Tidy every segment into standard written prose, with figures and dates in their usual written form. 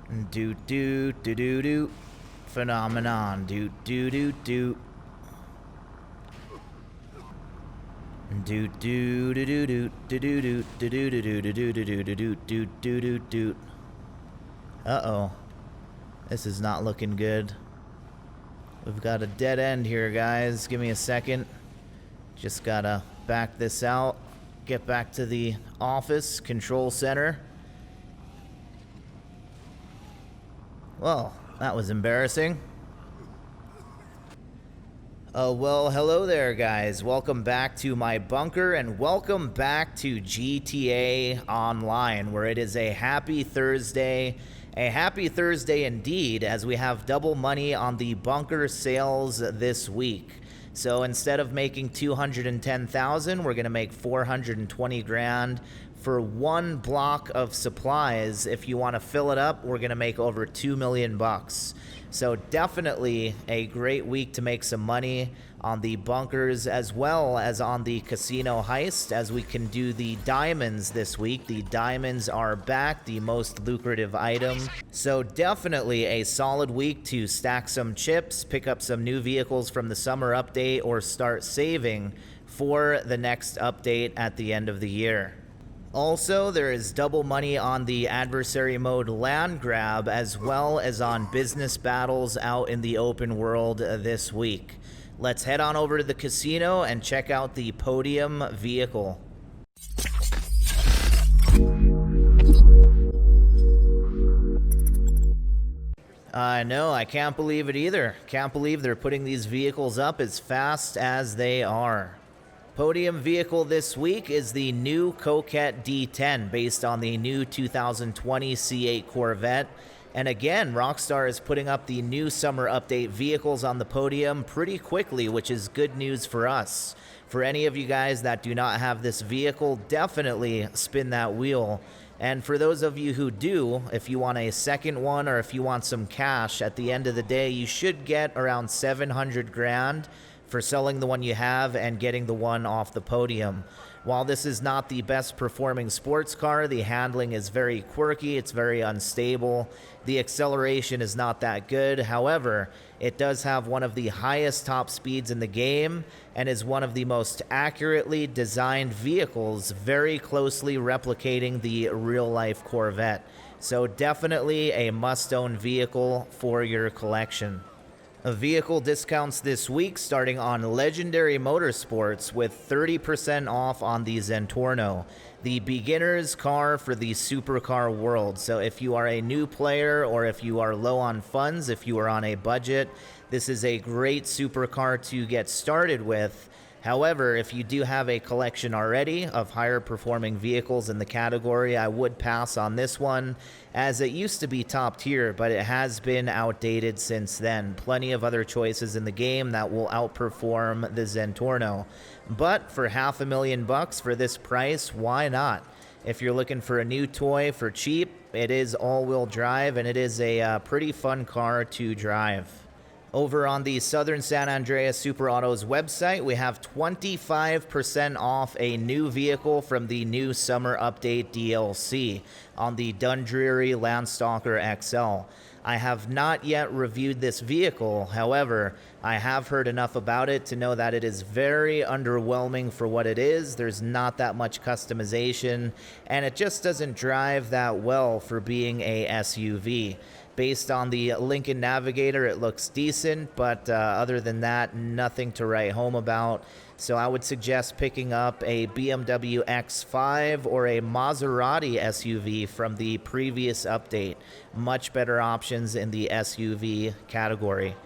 Doot doot doot doot doot. Phenomenon. Doot doot doot doot. Doot doot doot doot doot doot doot doot doot doot doot doot doot doot. Uh-oh. This is not looking good. We've got a dead end here, guys. Give me a second. Just gotta back this out. Get back to the office, control center. Well, that was embarrassing. Well, hello there, guys. Welcome back to my bunker, and welcome back to GTA Online, where it is a happy Thursday. A happy Thursday indeed, as we have double money on the bunker sales this week. So instead of making 210,000, we're gonna make 420 grand for one block of supplies. If you want to fill it up, we're gonna make over 2 million bucks. So definitely a great week to make some money on the bunkers as well as on the casino heist, as we can do the diamonds this week. The diamonds are back, the most lucrative item. So definitely a solid week to stack some chips, pick up some new vehicles from the summer update, or start saving for the next update at the end of the year. Also, there is double money on the adversary mode land grab, as well as on business battles out in the open world this week. Let's head on over to the casino and check out the podium vehicle. I know, I can't believe it either. Can't believe they're putting these vehicles up as fast as they are. Podium vehicle this week is the new Coquette D10, based on the new 2020 C8 Corvette. And again, Rockstar is putting up the new summer update vehicles on the podium pretty quickly, which is good news for us. For any of you guys that do not have this vehicle, definitely spin that wheel. And for those of you who do, if you want a second one or if you want some cash, at the end of the day, you should get around 700 grand for selling the one you have and getting the one off the podium. While this is not the best performing sports car, the handling is very quirky, it's very unstable, the acceleration is not that good. However, it does have one of the highest top speeds in the game and is one of the most accurately designed vehicles, very closely replicating the real-life Corvette. So definitely a must-own vehicle for your collection. Vehicle discounts this week starting on Legendary Motorsports with 30% off on the Zentorno, the beginner's car for the supercar world. So if you are a new player or if you are low on funds, if you are on a budget, this is a great supercar to get started with. However, if you do have a collection already of higher performing vehicles in the category, I would pass on this one, as it used to be top tier, but it has been outdated since then. Plenty of other choices in the game that will outperform the Zentorno. But for $500,000 for this price, why not? If you're looking for a new toy for cheap, it is all-wheel drive, and it is a pretty fun car to drive. Over on the Southern San Andreas Super Autos website, we have 25% off a new vehicle from the new Summer Update DLC on the Dundreary Landstalker XL. I have not yet reviewed this vehicle. However, I have heard enough about it to know that it is very underwhelming for what it is. There's not that much customization, and it just doesn't drive that well for being a SUV. Based on the Lincoln Navigator, it looks decent, but other than that, nothing to write home about. So I would suggest picking up a BMW X5 or a Maserati SUV from the previous update. Much better options in the SUV category.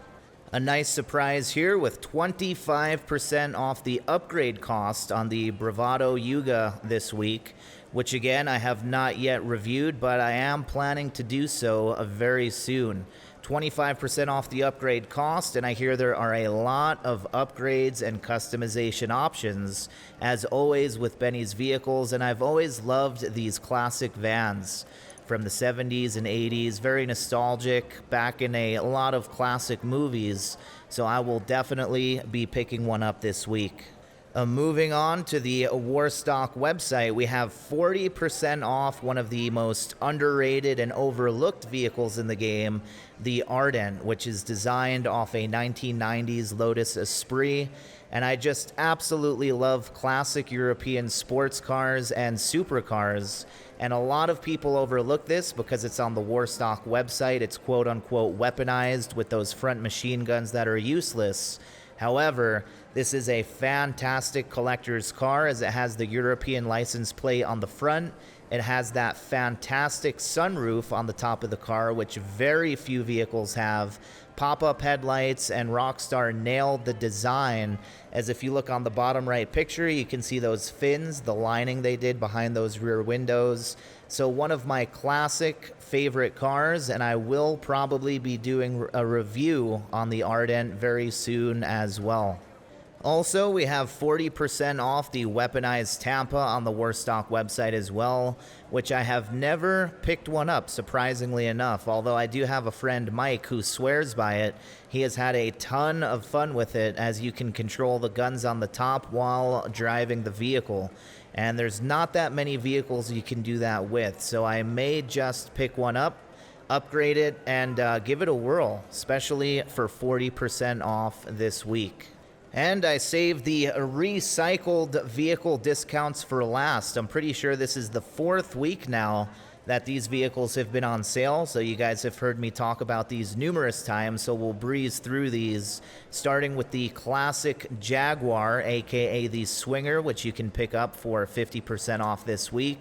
A nice surprise here with 25% off the upgrade cost on the Bravado Yuga this week, which again I have not yet reviewed, but I am planning to do so very soon. 25% off the upgrade cost, and I hear there are a lot of upgrades and customization options, as always with Benny's vehicles, and I've always loved these classic vans from the 70s and 80s, very nostalgic, back in a lot of classic movies, so I will definitely be picking one up this week. Moving on to the Warstock website, we have 40% off one of the most underrated and overlooked vehicles in the game, the Ardent, which is designed off a 1990s Lotus Esprit. And I just absolutely love classic European sports cars and supercars. And a lot of people overlook this because it's on the Warstock website. It's quote-unquote weaponized with those front machine guns that are useless. However, this is a fantastic collector's car as it has the European license plate on the front. It has that fantastic sunroof on the top of the car, which very few vehicles have. Pop-up headlights, and Rockstar nailed the design, as if you look on the bottom right picture, you can see those fins, the lining they did behind those rear windows. So one of my classic favorite cars, and I will probably be doing a review on the Ardent very soon as well. Also, we have 40% off the weaponized Tampa on the Warstock website as well, which I have never picked one up, surprisingly enough. Although I do have a friend, Mike, who swears by it. He has had a ton of fun with it, as you can control the guns on the top while driving the vehicle. And there's not that many vehicles you can do that with, so I may just pick one up, upgrade it, and give it a whirl, especially for 40% off this week. And I saved the recycled vehicle discounts for last. I'm pretty sure this is the 4th week now that these vehicles have been on sale. So you guys have heard me talk about these numerous times. So we'll breeze through these, starting with the classic Jaguar, aka the Swinger, which you can pick up for 50% off this week.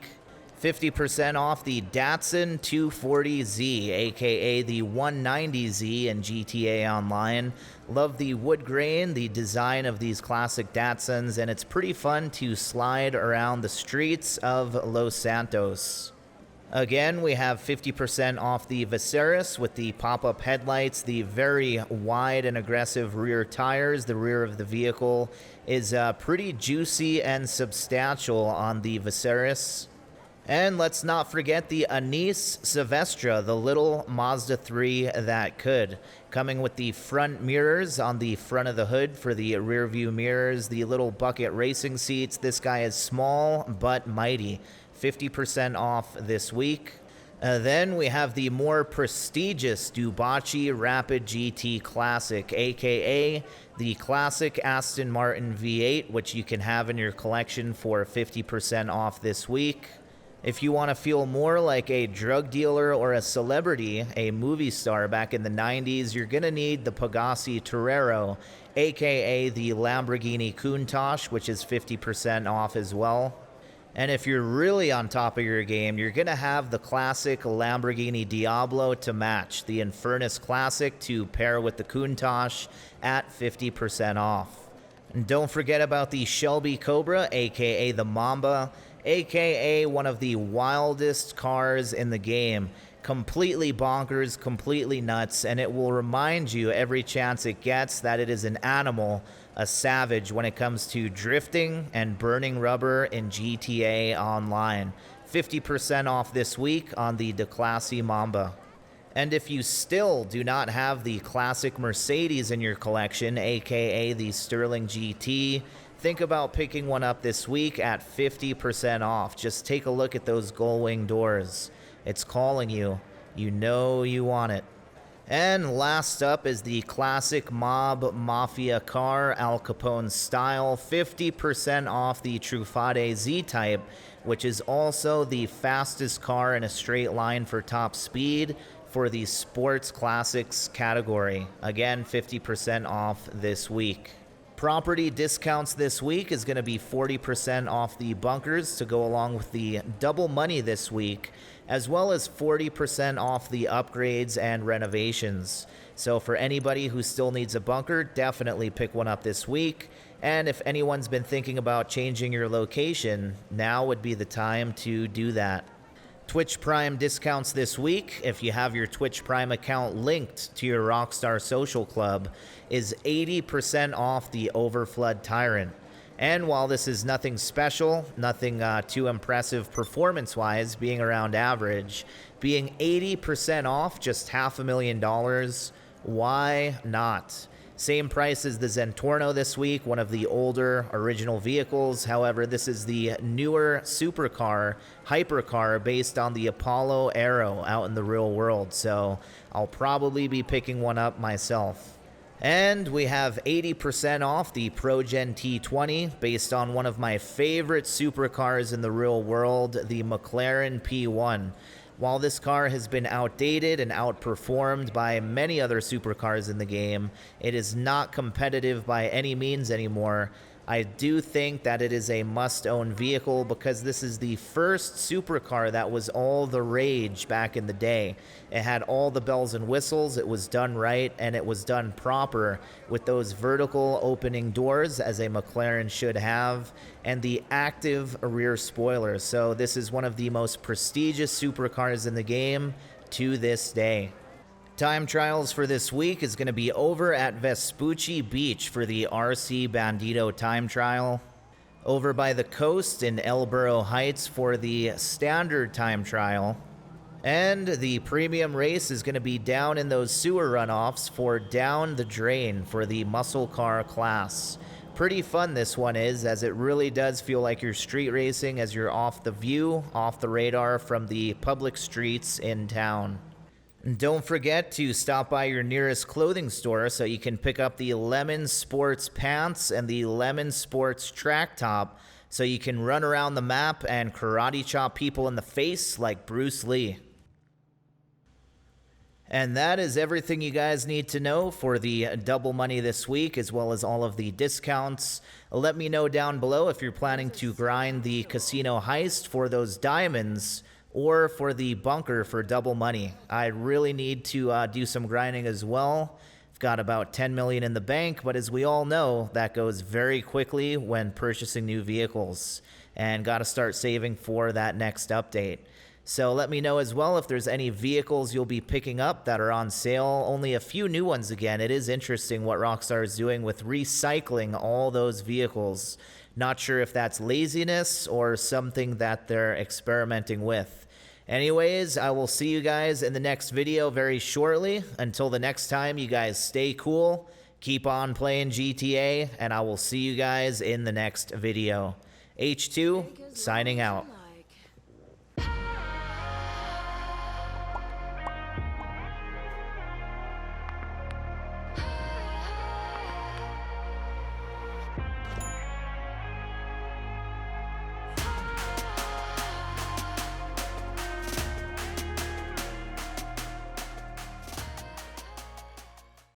50% off the Datsun 240Z, aka the 190Z in GTA Online. Love the wood grain, the design of these classic Datsuns, and it's pretty fun to slide around the streets of Los Santos. Again, we have 50% off the Viceris with the pop-up headlights, the very wide and aggressive rear tires. The rear of the vehicle is pretty juicy and substantial on the Viceris. And let's not forget the Anise Silvestre, the little Mazda 3 that could. Coming with the front mirrors on the front of the hood for the rear view mirrors, the little bucket racing seats. This guy is small but mighty. 50% off this week. Then we have the more prestigious Dubachi Rapid GT Classic, aka the classic Aston Martin V8, which you can have in your collection for 50% off this week. If you want to feel more like a drug dealer or a celebrity, a movie star back in the 90s, you're going to need the Pegassi Torero, aka the Lamborghini Countach, which is 50% off as well. And if you're really on top of your game, you're going to have the classic Lamborghini Diablo to match, the Infernus Classic to pair with the Countach at 50% off. And don't forget about the Shelby Cobra, aka the Mamba, aka one of the wildest cars in the game. Completely bonkers, completely nuts, and it will remind you every chance it gets that it is an animal, a savage when it comes to drifting and burning rubber in GTA Online. 50% off this week on the DeClassy Mamba. And if you still do not have the classic Mercedes in your collection, aka the Sterling GT, think about picking one up this week at 50% off. Just take a look at those gull-wing doors. It's calling you. You know you want it. And last up is the classic mob mafia car, Al Capone style. 50% off the Truffade Z-Type, which is also the fastest car in a straight line for top speed for the sports classics category. Again, 50% off this week. Property discounts this week is going to be 40% off the bunkers to go along with the double money this week, as well as 40% off the upgrades and renovations. So for anybody who still needs a bunker, definitely pick one up this week. And if anyone's been thinking about changing your location, now would be the time to do that. Twitch Prime discounts this week, if you have your Twitch Prime account linked to your Rockstar Social Club, is 80% off the Overflood Tyrant. And while this is nothing special, nothing too impressive performance-wise, being around average, being 80% off just $500,000, why not? Same price as the Zentorno this week, one of the older original vehicles. However, this is the newer supercar, hypercar, based on the Apollo Aero out in the real world. So I'll probably be picking one up myself. And we have 80% off the ProGen T20 based on one of my favorite supercars in the real world, the Mclaren P1. While this car has been outdated and outperformed by many other supercars in the game, it is not competitive by any means anymore. I do think that it is a must-own vehicle because this is the first supercar that was all the rage back in the day. It had all the bells and whistles, it was done right, and it was done proper with those vertical opening doors, as a McLaren should have, and the active rear spoilers. So this is one of the most prestigious supercars in the game to this day. Time trials for this week is going to be over at Vespucci Beach for the RC Bandito time trial, over by the coast in Elborough Heights for the standard time trial, and the premium race is going to be down in those sewer runoffs for Down the Drain for the muscle car class. Pretty fun this one is, as it really does feel like you're street racing as you're off the view, off the radar from the public streets in town. And don't forget to stop by your nearest clothing store so you can pick up the Lemon Sports pants and the Lemon Sports track top so you can run around the map and karate chop people in the face like Bruce Lee. And that is everything you guys need to know for the double money this week, as well as all of the discounts. Let me know down below if you're planning to grind the casino heist for those diamonds or for the bunker for double money. I really need to do some grinding as well. I've got about 10 million in the bank, but as we all know, that goes very quickly when purchasing new vehicles, and got to start saving for that next update. So let me know as well if there's any vehicles you'll be picking up that are on sale. Only a few new ones again. It is interesting what Rockstar is doing with recycling all those vehicles. Not sure if that's laziness or something that they're experimenting with. Anyways, I will see you guys in the next video very shortly. Until the next time, you guys stay cool, keep on playing GTA, and I will see you guys in the next video. H2, signing out.